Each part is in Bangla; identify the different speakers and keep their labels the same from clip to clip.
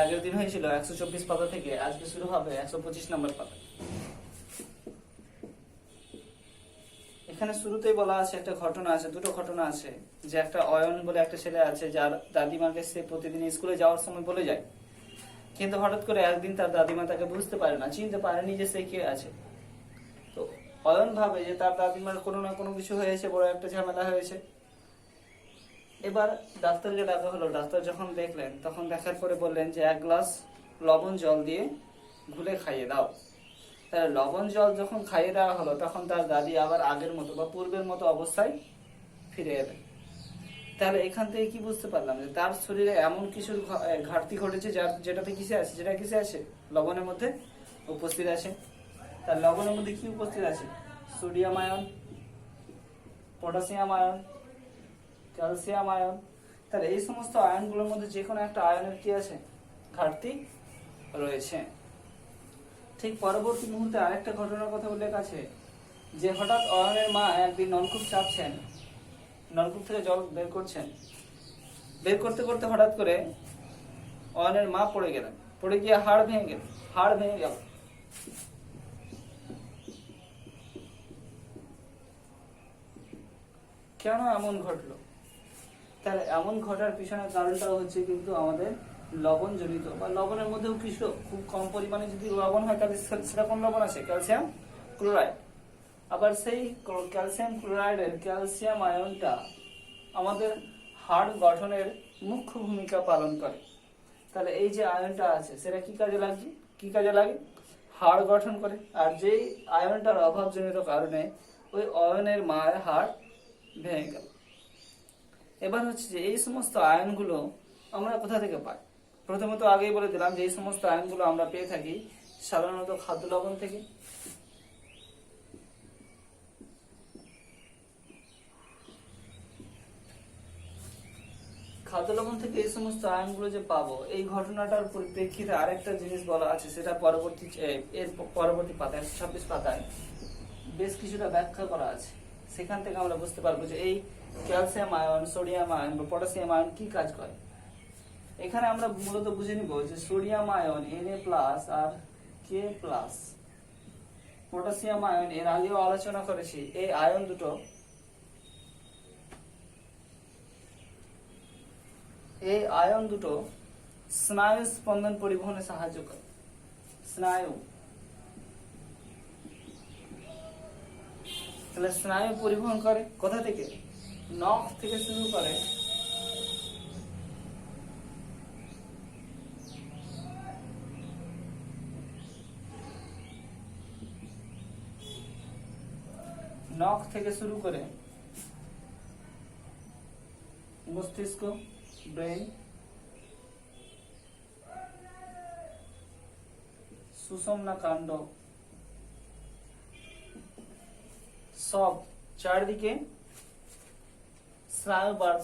Speaker 1: আগের দিন হয়েছিল 124 পাতা থেকে, আজকে শুরু হবে 125 নম্বর পাতা। এখানে শুরুতেই বলা আছে একটা ঘটনা আছে, দুটো ঘটনা আছে, যে একটা অয়ন বলে একটা ছেলে আছে যার দাদিমাকে সে প্রতিদিন স্কুলে যাওয়ার সময় বলে যায়, কিন্তু হঠাৎ করে একদিন তার দাদিমা তাকে বুঝতে পারে না, চিনতে পারেনি যে সে কে আছে। তো অয়ন ভাবে যে তার দাদিমার কোনো না কোনো কিছু হয়েছে, বড় একটা ঝামেলা হয়েছে। এবার ডাক্তারকে ডাকা হলো। ডাক্তার যখন দেখলেন, তখন দেখার পরে বললেন যে 1 গ্লাস লবণ জল দিয়ে ঘুলে খাইয়ে দাও। তাহলে লবণ জল যখন খাইয়ে দেওয়া হলো, তখন তার দাদি আবার আগের মতো বা পূর্বের মতো অবস্থায় ফিরে এলেন। তাহলে এখান থেকে কি বুঝতে পারলাম যে তার শরীরে এমন কিছু ঘাটতি ঘটেছে যেটাতে কিসে আছে, যেটা কিসে আছে, লবণের মধ্যে উপস্থিত আছে। তার লবণের মধ্যে কি উপস্থিত আছে? Sodium ion, potassium ion, calcium ion. তাহলে এই সমস্ত আয়নগুলোর মধ্যে যে কোনো একটা আয়নের কি আছে, ঘাটতি রয়েছে। ঠিক পরবর্তী মুহূর্তে আরেকটা ঘটনার কথা উল্লেখ আছে, যে হঠাৎ অয়নের মা একদিন নলকূপ চাপছেন, নলকূপ থেকে জল বের করছেন, বের করতে করতে হঠাৎ করে অয়নের মা পড়ে গেলেন, পড়ে গিয়ে হাড় ভেঙে গেল। কেন এমন ঘটলো? তাহলে এমন ঘটার পিছনে কারণটা হচ্ছে কিন্তু আমাদের লবণ জনিত, বা লবণের মধ্যেও কিছু খুব কম পরিমাণে যদি লবণ হয়, তাহলে সেটা কোন লবণ আছে? Calcium chloride. আবার সেই ক্যালসিয়াম ক্লোরাইডের ক্যালসিয়াম আয়নটা আমাদের হাড় গঠনের মুখ্য ভূমিকা পালন করে। তাহলে এই যে আয়নটা আছে, সেটা কি কাজে লাগে? হাড় গঠন করে। আর যেই আয়নটার অভাবজনিত কারণে ওই অয়নের মায়ের হাড় ভেঙে গেল। এবার হচ্ছে যে এই সমস্ত আয়নগুলো আমরা কোথা থেকে পাই? প্রথমত আগেই বলে দিলাম যে এই সমস্ত আয়নগুলো আমরা পেয়ে থাকি সাধারণত খাদ্য লবণ থেকে। খাদ্য লবণ থেকে এই সমস্ত আয়নগুলো যে পাবো, এই ঘটনাটার পরিপ্রেক্ষিতে আরেকটা জিনিস বলা আছে, সেটা পরবর্তী পাতায় 126 পাতায় বেশ কিছুটা ব্যাখ্যা করা আছে। সেখান থেকে আমরা বুঝতে পারবো যে এই ক্যালসিয়াম আয়ন, সোডিয়াম আয়ন বা পটাশিয়াম আয়ন কি কাজ করে। এখানে আমরা মূলত বুঝে নিব যে সোডিয়াম আয়ন Na+ আর K+, পটাশিয়াম আয়ন এর আগেও আলোচনা করেছি। এই আয়ন দুটো স্নায়ু স্পন্দন পরিবহনে সাহায্য করে। স্নায়ু পরিবহন করে কোথা থেকে? নখ থেকে শুরু করে মস্তিষ্ক, ব্রেন, সুষুম্না কাণ্ড, সব চারদিকে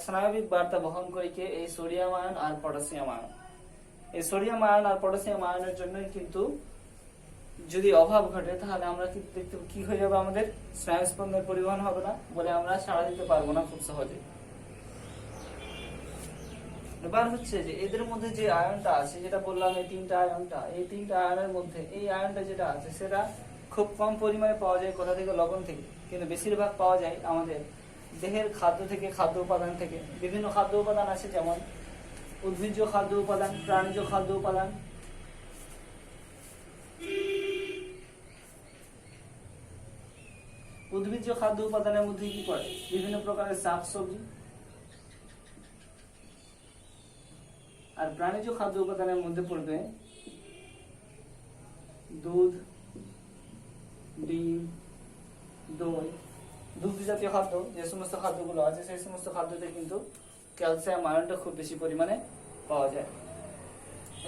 Speaker 1: স্নায়বিক বার্তা বহন করে কে? এই সোডিয়াম আয়ন আর পটাশিয়াম আয়ন। এই সোডিয়াম আয়ন আর পটাশিয়াম আয়নের জন্যই কিন্তু যদি অভাব ঘটে, তাহলে আমরা কি হয়ে যাবে? আমাদের স্নায়ু স্পন্দনের পরিবহন হবে না বলে আমরা সাড়া দিতে পারবো না খুব সহজে। এবার হচ্ছে যে এদের মধ্যে যে আয়নটা আছে, যেটা বললাম এই তিনটা আয়নের মধ্যে এই আয়নটা যেটা আছে, সেটা খুব কম পরিমাণে পাওয়া যায় কোথা থেকে? লবণ থেকে। কিন্তু বেশিরভাগ পাওয়া যায় আমাদের দেহের খাদ্য থেকে, খাদ্য উপাদান থেকে। বিভিন্ন খাদ্য উপাদান আছে, যেমন উদ্ভিজ্জ খাদ্য উপাদান, প্রাণীজ খাদ্য উপাদান। উদ্ভিজ্জ খাদ্য উপাদানের মধ্যে কি পড়ে? বিভিন্ন প্রকারের শাকসবজি। আর প্রাণীজ খাদ্য উপাদানের মধ্যে পড়বে দুধ, ডিম, দই, দুগ্ধ জাতীয় খাদ্য। যে সমস্ত খাদ্যগুলো আছে, সেই সমস্ত খাদ্যতে কিন্তু ক্যালসিয়াম আয়নটা খুব বেশি পরিমাণে পাওয়া যায়।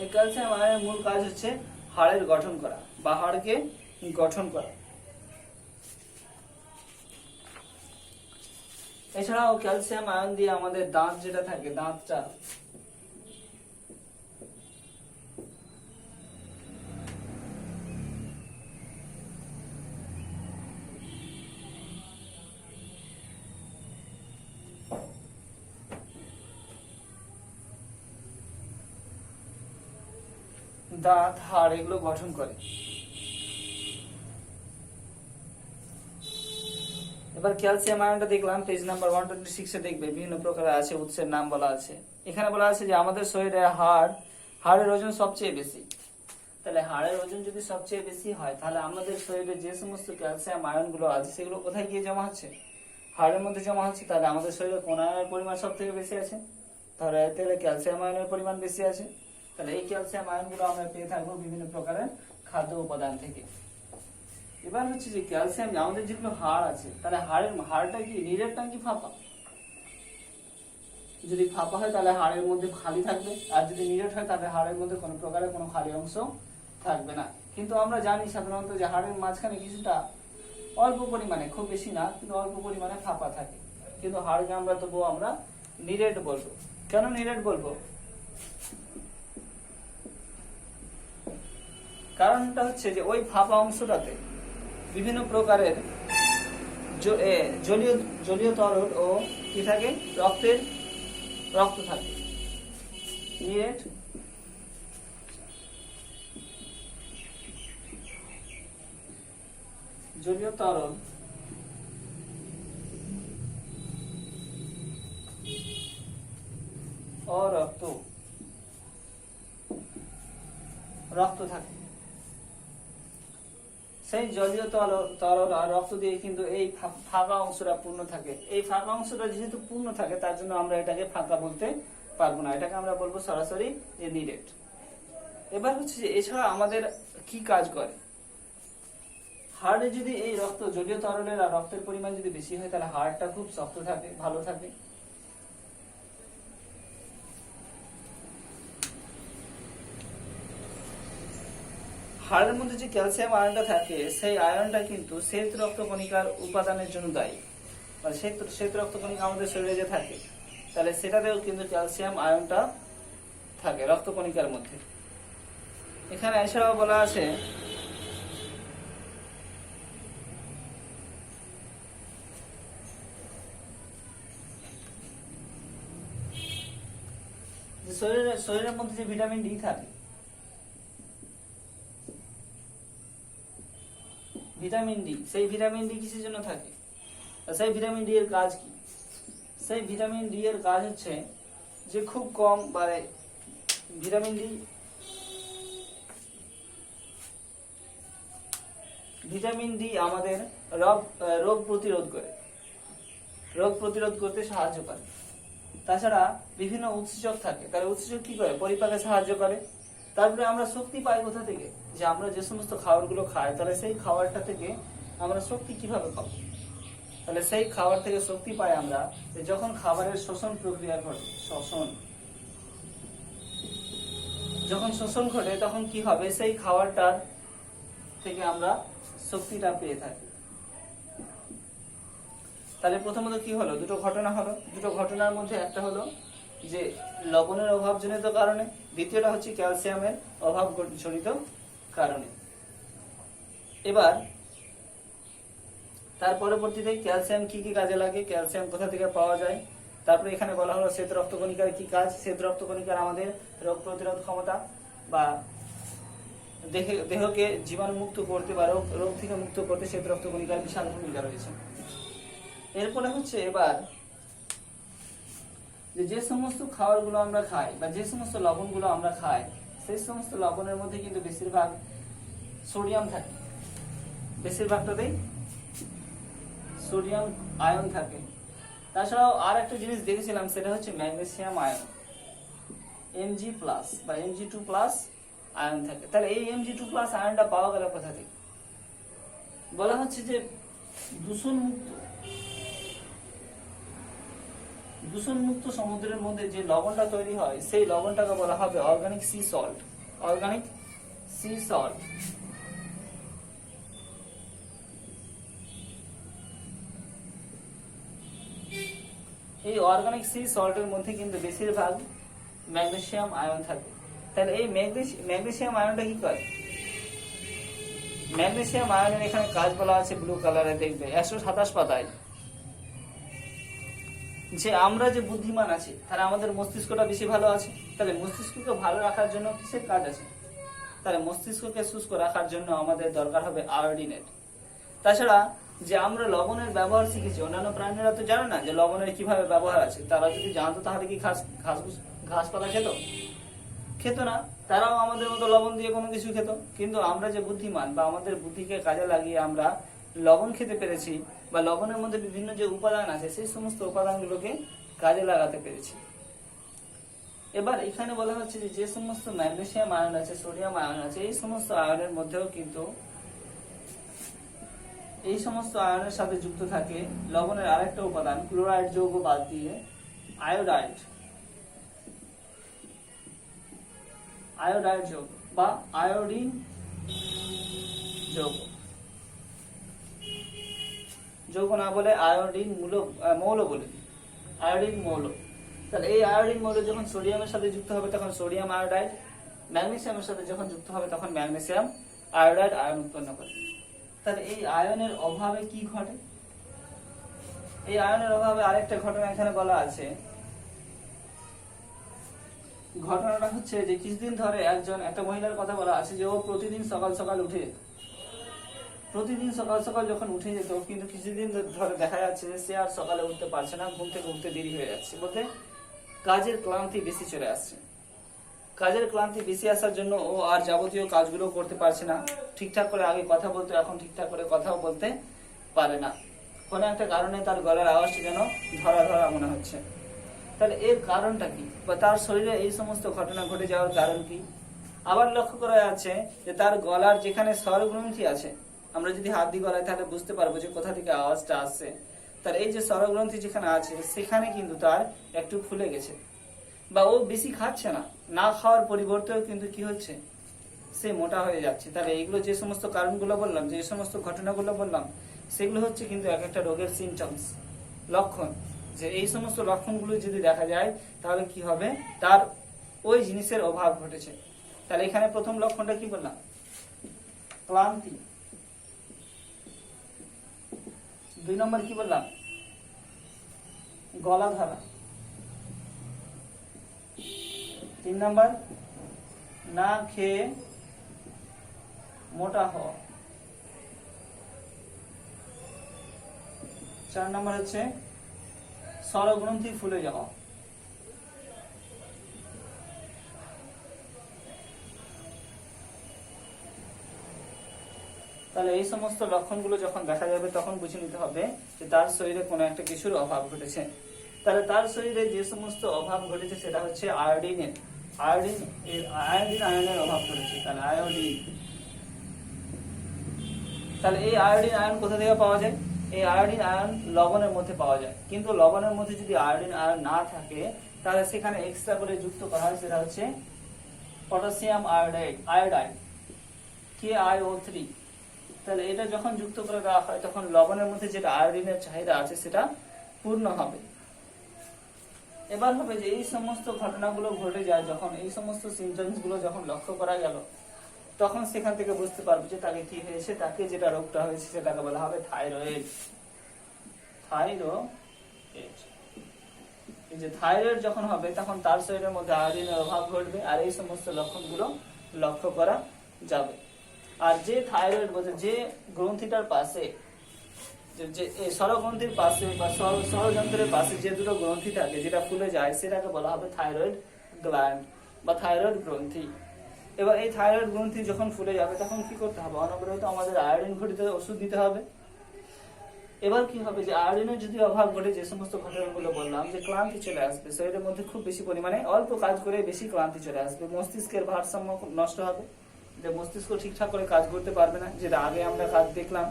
Speaker 1: এই ক্যালসিয়াম আয়নের মূল কাজ হচ্ছে হাড়ের গঠন করা বা হাড়কে গঠন করা। এছাড়াও ক্যালসিয়াম আয়ন দিয়ে আমাদের দাঁত যেটা থাকে, দাঁতটা দাঁত, হাড় এগুলো গঠন করে। এবার ক্যালসিয়াম আয়নটা দেখলাম পেজ নাম্বার 126 দেখবে বিভিন্ন প্রকার আছে, উৎসের নাম বলা আছে। এখানে বলা আছে যে আমাদের শরীরে হাড়ের ওজন সবচেয়ে বেশি। তাহলে হাড়ের ওজন যদি সবচেয়ে বেশি হয়, তাহলে আমাদের শরীরে যে সমস্ত ক্যালসিয়াম আয়ন গুলো আছে সেগুলো কোথায় গিয়ে জমা হচ্ছে? হাড়ের মধ্যে জমা হচ্ছে। তাহলে আমাদের শরীরে কোন আয়নের পরিমাণ সব থেকে বেশি আছে? তাহলে ক্যালসিয়াম আয়নের পরিমাণ বেশি আছে। তাহলে এই ক্যালসিয়াম আয়ন গুলো আমরা পেয়ে থাকবো বিভিন্ন প্রকারের খাদ্য উপাদান থেকে। এবার হচ্ছে যে ক্যালসিয়াম আমাদের যেগুলো হাড় আছে, তাহলে হাড়টা কি নিরেট নাকি ফাঁপা? যদি ফাঁপা হয় তাহলে হাড়ের মধ্যে খালি থাকবে, আর যদি নিরেট হয় তাহলে হাড়ের মধ্যে কোনো প্রকারের কোনো খালি অংশ থাকবে না। কিন্তু আমরা জানি সাধারণত যে হাড়ের মাঝখানে কিছুটা অল্প পরিমাণে, খুব বেশি না কিন্তু অল্প পরিমাণে ফাঁপা থাকে। কিন্তু হাড়কে আমরা নিরেট বলবো। কেন নিরেট বলবো? কারণটা হচ্ছে যে ওই ফাঁপা অংশটাতে বিভিন্ন প্রকারের জলীয় তরল ও কি থাকে? রক্ত থাকে। নিরেট জলীয় তরল ও রক্ত থাকে। সেই জলীয় তরল আর রক্ত দিয়ে কিন্তু এই ফাঁকা অংশটা পূর্ণ থাকে। এই ফাঁকা অংশটা যেহেতু পূর্ণ থাকে, তার জন্য আমরা এটাকে ফাঁকা বলতে পারবো না, এটাকে আমরা বলবো সরাসরি যে নিরেট। এবার হচ্ছে যে এছাড়া আমাদের কি কাজ করে? হাড়ে যদি এই জলীয় তরলের আর রক্তের পরিমাণ যদি বেশি হয়, তাহলে হাড়টা খুব শক্ত থাকে, ভালো থাকে। হাড়ের মধ্যে যে ক্যালসিয়াম আয়নটা থাকে, সেই আয়নটা কিন্তু শ্বেত রক্তকণিকার উপাদানের জন্য দায়ী। মানে শ্বেত রক্তকণিকা আমাদের শরীরে যে থাকে, তাহলে সেটাতেও কিন্তু ক্যালসিয়াম আয়নটা থাকে রক্তকণিকার মধ্যে। এখানে এছাড়াও বলা আছে যে শরীরের মধ্যে যে ভিটামিন ডি থাকে, ভিটামিন ডি, সেই ভিটামিন ডি কিসের জন্য থাকে? সেই ভিটামিন ডি এর কাজ কি? সেই ভিটামিন ডি এর কাজ হচ্ছে যে খুব কম ভিটামিন ডি আমাদের রোগ প্রতিরোধ করতে সাহায্য করে। তাছাড়া বিভিন্ন উৎসেচক থাকে, তাহলে উৎসেচক কি করে? পরিপাকে সাহায্য করে। তারপরে আমরা শক্তি পাই কোথা থেকে? যে আমরা যে সমস্ত খাবারগুলো খাই, তাহলে সেই খাবারটা থেকে আমরা শক্তি কিভাবে পাবো? তাহলে সেই খাবার থেকে শক্তি পাই আমরা যখন খাবারের শোষণ প্রক্রিয়া ঘটে। যখন শোষণ ঘটে তখন কি হবে? সেই খাবারটার থেকে আমরা শক্তিটা পেয়ে থাকি। তাহলে প্রথমত কি হলো? দুটো ঘটনা হলো। দুটো ঘটনার মধ্যে একটা হলো যে লবণের অভাবজনিত কারণে, দ্বিতীয়টা হচ্ছে ক্যালসিয়ামের অভাব জনিত কারণে। এবার তার পরবর্তীতে ক্যালসিয়াম কি কি কাজে লাগে, ক্যালসিয়াম কোথা থেকে পাওয়া যায়, তারপরে এখানে বলা হলো শ্বেত রক্তকণিকার কি কাজ। শ্বেত রক্তকণিকার আমাদের রোগ প্রতিরোধ ক্ষমতা বা দেহকে জীবাণু মুক্ত করতে বা রোগ থেকে মুক্ত করতে শ্বেত রক্তকণিকার বিশাল ভূমিকা রয়েছে। এরপরে হচ্ছে এবার যে সমস্ত খাবারগুলো আমরা খাই বা যে সমস্ত লবণগুলো আমরা খাই, সেই সমস্ত লবণের মধ্যে কিন্তু বেশিরভাগ সোডিয়াম থাকে। বেশিরভাগটাতেই সোডিয়াম আয়ন থাকে। তাছাড়াও আর একটা জিনিস দেখেছিলাম, সেটা হচ্ছে ম্যাগনেসিয়াম আয়ন, Mg+ বা Mg2+ আয়ন থাকে। তাহলে এই Mg2+ আয়নটা পাওয়া গেল কোথা থেকে? বলা হচ্ছে যে দূষণমুক্ত সমুদ্রের মধ্যে যে লবণটা তৈরি হয়, সেই লবণটাকে বলা হবে অর্গানিক সি সল্ট। এই অর্গানিক সি সল্টের মধ্যে কিন্তু বেশিরভাগ ম্যাগনেসিয়াম আয়ন থাকে। তাহলে এই ম্যাগনেসিয়াম আয়নটা কি করে? ম্যাগনেসিয়াম আয়নের এখানে কাজ বলা আছে ব্লু কালারে, দেখবে 127 পাতায়, যে আমরা যে বুদ্ধিমান আছি, তাহলে আমাদের মস্তিষ্কটা বেশি ভালো আছে। তাহলে মস্তিষ্ককে ভালো রাখার জন্য কিসের কাজ আছে? তাহলে মস্তিষ্ককে শুষ্ক রাখার জন্য আমাদের দরকার হবে আয়োডিনের। তাছাড়া যে আমরা লবণের ব্যবহার শিখেছি, অন্যান্য প্রাণীরা তো জানে না যে লবণের কিভাবে ব্যবহার আছে। তারা যদি জানতো তাহলে কি ঘাস পাতা খেত না। তারাও আমাদের মতো লবণ দিয়ে কোনো কিছু খেত। কিন্তু আমরা যে বুদ্ধিমান বা আমাদের বুদ্ধিকে কাজে লাগিয়ে আমরা লবণ খেতে পেরেছি, বা লবণের মধ্যে বিভিন্ন যে উপাদান আছে সেই সমস্ত উপাদানগুলোকে কাজে লাগাতে পেরেছি। এবার এখানে বলা হচ্ছে যে সমস্ত ম্যাগনেসিয়াম আয়ন আছে, সোডিয়াম আয়ন আছে, এই সমস্ত আয়নের মধ্যেও কিন্তু এই সমস্ত আয়নের সাথে যুক্ত থাকে লবণের আরেকটা উপাদান, ক্লোরাইড যৌগ বাদ দিয়ে আয়োডাইড যৌগ বা আয়োডিন যৌগ না বলে আয়োডিন মৌল বলে দিই, আয়োডিন মৌল। তাহলে এই আয়োডিন মৌল যখন সোডিয়ামের সাথে যুক্ত হবে তখন সোডিয়াম আয়োডাইড, ম্যাগনেসিয়ামের সাথে যখন যুক্ত হবে তখন ম্যাগনেসিয়াম আয়োডাইড আয়ন উৎপন্ন করে। তাহলে এই আয়নের অভাবে কি ঘটে? এই আয়নের অভাবে আরেকটা ঘটনা এখানে বলা আছে। ঘটনাটা হচ্ছে যে কিছুদিন ধরে একটা মহিলার কথা বলা আছে যে ও প্রতিদিন সকাল সকাল যখন উঠে যেত, কিন্তু কিছুদিন ধরে দেখা যাচ্ছে যে সে আর সকালে উঠতে পারছে না, ঘুম থেকে উঠতে দেরি হয়ে যাচ্ছে, বলতে কাজের ক্লান্তি বেশি চলে আসছে। কাজের ক্লান্তি বেশি আসার জন্য ও আর যাবতীয় কাজগুলো করতে পারছে না। ঠিকঠাক করে আগে কথা বলতো, এখন ঠিকঠাক করে কথাও বলতে পারে না। কোনো একটা কারণে তার গলার আওয়াজটা যেন ধরা ধরা মনে হচ্ছে। তাহলে এর কারণটা কি, বা তার শরীরে এই সমস্ত ঘটনা ঘটে যাওয়ার কারণ কি? আবার লক্ষ্য করা যাচ্ছে যে তার গলার যেখানে স্বরগ্রন্থি আছে, আমরা যদি হাত দিয়ে গলায় তাহলে বুঝতে পারবো যে কোথা থেকে আওয়াজটা আসছে। তার এই যে স্বরগ্রন্থি যেখানে আছে সেখানে কিন্তু তার একটু ফুলে গেছে, বা ও বেশি খাচ্ছে না খাওয়ার পরিবর্তেও কিন্তু কি হচ্ছে, সে মোটা হয়ে যাচ্ছে। তাহলে এইগুলো যে সমস্ত কারণগুলো বললাম, যে সমস্ত ঘটনাগুলো বললাম, সেগুলো হচ্ছে কিন্তু এক একটা রোগের সিমটমস, লক্ষণ। যে এই সমস্ত লক্ষণগুলো যদি দেখা যায় তাহলে কি হবে, তার ওই জিনিসের অভাব ঘটেছে। তাহলে এখানে প্রথম লক্ষণটা কি বললাম, ক্লান্তি। 2 নম্বর কি বললাম, গলা ধরা। 3 নম্বর না খেয়ে মোটা হওয়া। 4 নম্বর হচ্ছে স্বরগ্রন্থি ফুলে যাওয়া। তাহলে এই সমস্ত লক্ষণগুলো যখন দেখা যাবে তখন বুঝে নিতে হবে যে তার শরীরে কোনো একটা কিছুর অভাব ঘটেছে। তাহলে তার শরীরে যে সমস্ত অভাব ঘটেছে সেটা হচ্ছে আয়োডিন আয়নের অভাব ঘটেছে। তাহলে এই আয়োডিন আয়ন কোথা থেকে পাওয়া যায়? এই আয়োডিন আয়ন লবণের মধ্যে পাওয়া যায়। কিন্তু লবণের মধ্যে যদি আয়োডিন আয়ন না থাকে তাহলে সেখানে এক্সট্রা করে যুক্ত করা হয়, সেটা হচ্ছে পটাশিয়াম আয়োডাইড KiO3। তাহলে এটা যখন যুক্ত করে দেওয়া হয় তখন লবণের মধ্যে যেটা আয়োডিনের চাহিদা আছে সেটা পূর্ণ হবে। এবার হবে যে এই সমস্ত ঘটনাগুলো ঘটে যায় যখন, এই সমস্ত সিমটমস গুলো যখন লক্ষ্য করা গেল, তখন সেখান থেকে বুঝতে পারবো যে তাকে কি হয়েছে। তাকে যেটা রোগটা হয়েছে সেটাকে বলা হবে থাইরয়েড। এই যে থাইরয়েড যখন হবে তখন তার শরীরের মধ্যে আয়োডিনের অভাব ঘটবে, আর এই সমস্ত লক্ষণগুলো লক্ষ্য করা যাবে। আর যে থাইরয়েড বলতে যে গ্রন্থিটার পাশে, যে স্বরগ্রন্থির পাশে বা স্বরযন্ত্রের পাশে যে দুটো গ্রন্থি থাকে যেটা ফুলে যায় সেটাকে বলা হবে থাইরয়েড গ্ল্যান্ড বা থাইরয়েড গ্রন্থি। এবার এই থাইরয়েড গ্রন্থি যখন ফুলে যাবে তখন কি করতে হবে, অনবরত আমাদের আয়োডিন ঘটিত ওষুধ দিতে হবে। এবার কি হবে যে আয়োডিনের যদি অভাব ঘটে, যে সমস্ত ঘটনাগুলো বললাম, যে ক্লান্তি চলে আসবে শরীরের মধ্যে, খুব বেশি পরিমাণে অল্প কাজ করে বেশি ক্লান্তি চলে আসবে, মস্তিষ্কের ভারসাম্য নষ্ট হবে, যে মস্তিষ্ক ঠিকঠাক করে কাজ করতে পারবে না, যেটা আগে আমরা কাজ দেখলাম।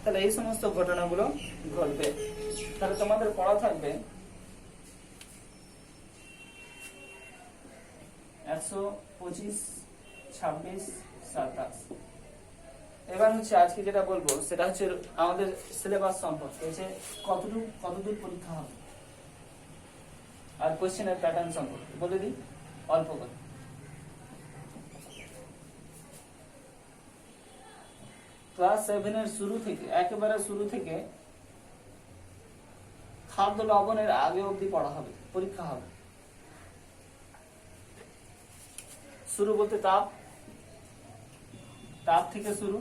Speaker 1: তাহলে এই সমস্ত ঘটনাগুলো ঘটবে। তাহলে তোমাদের পড়া থাকবে 125, 26, 27। এবার হচ্ছে আজকে যেটা বলবো সেটা হচ্ছে আমাদের সিলেবাস সম্পর্কে, যে কতদূর পরীক্ষা হবে, আর কোশ্চেনের প্যাটার্ন সম্পর্কে বলে দিই অল্প করে। ক্লাস 7 এর একেবারে শুরু থেকে খাদ্য লবণের আগে অবধি পড়া হবে, পরীক্ষা হবে। শুরু বলতে তাপ, তাপ থেকে শুরু,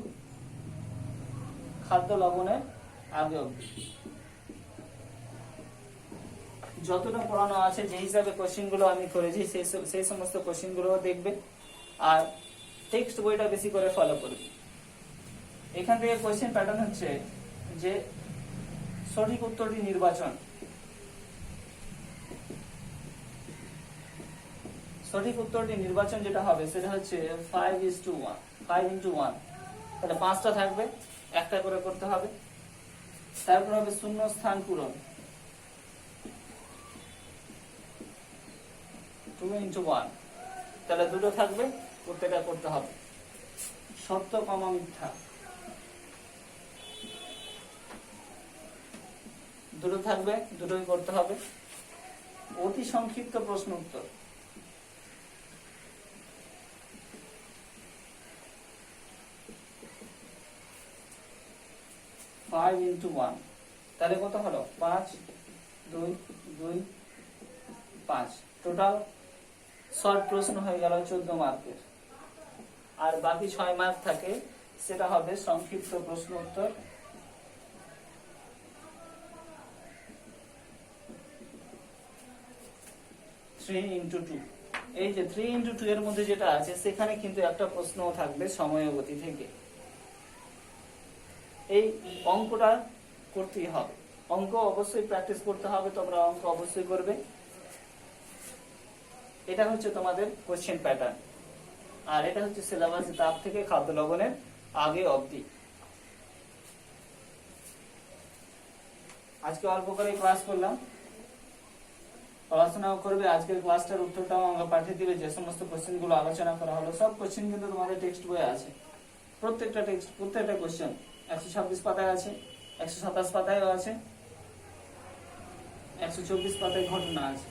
Speaker 1: খাদ্য লবণের আগে অবধি যতটা পড়ানো আছে, যে হিসাবে কোশ্চেন গুলো আমি করেছি সেই সমস্ত কোশ্চেন গুলো দেখবে, আর টেক্সট বইটা বেশি করে ফলো করবে। এখান থেকে কোশ্চেন প্যাটার্ন হচ্ছে যে সঠিক উত্তরটি নির্বাচন। সঠিক উত্তরটি নির্বাচন যেটা হবে সেটা হচ্ছে 5:1, 5:1, তাহলে 5টা থাকবে, একটা করে করতে হবে। তারপর হবে শূন্য স্থান পূরণ, 2:1, তাহলে দুটো থাকবে, প্রত্যেকটা করতে হবে। সত্য কমা মিথ্যা, দুটো থাকবে, দুটোই করতে হবে। অতি সংক্ষিপ্ত প্রশ্ন উত্তর, ফাইভ ইন্টু ওয়ান, তাহলে কত হলো 5, 2, 2, 5, টোটাল শর্ট প্রশ্ন হয়ে গেল 14 মার্কের। আর বাকি 6 মার্ক থাকে, সেটা হবে সংক্ষিপ্ত প্রশ্ন উত্তর। থ্রি ইন্টু টু, এই যে 3:2 এর মধ্যে যেটা আছে সেখানে কিন্তু একটা প্রশ্নও থাকবে সময় গতি থেকে। এই অঙ্কটা করতেই হবে, অঙ্ক অবশ্যই প্র্যাকটিস করতে হবে, তোমরা অঙ্ক অবশ্যই করবে। এটা হচ্ছে তোমাদের কোশ্চেন প্যাটার্ন, আর এটা হচ্ছে সিলেবাস, তাপ থেকে খাদ্য লবণের আগে অবধি। আজকে অল্প করে ক্লাস করলাম, পড়াশোনাও করবে। আজকের ক্লাসটার উত্তরটাও আমাকে পাঠিয়ে দিবে। যে সমস্ত কোশ্চেন গুলো আলোচনা করা হলো সব কোশ্চেন কিন্তু তোমাদের টেক্সট বইয়ে আছে, প্রত্যেকটা কোশ্চেন 126 পাতায় আছে, 127 পাতায়ও আছে, 124 পাতায় ঘটনা আছে।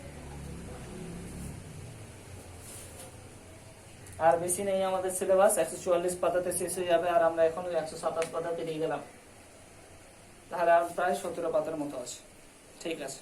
Speaker 1: আর বেশি নেই আমাদের সিলেবাস, 144 পাতাতে শেষ হয়ে যাবে, আর আমরা এখন 127 পাতা পেরিয়ে গেলাম, তাহলে আর প্রায় 17 পাতার মতো আছে। ঠিক আছে।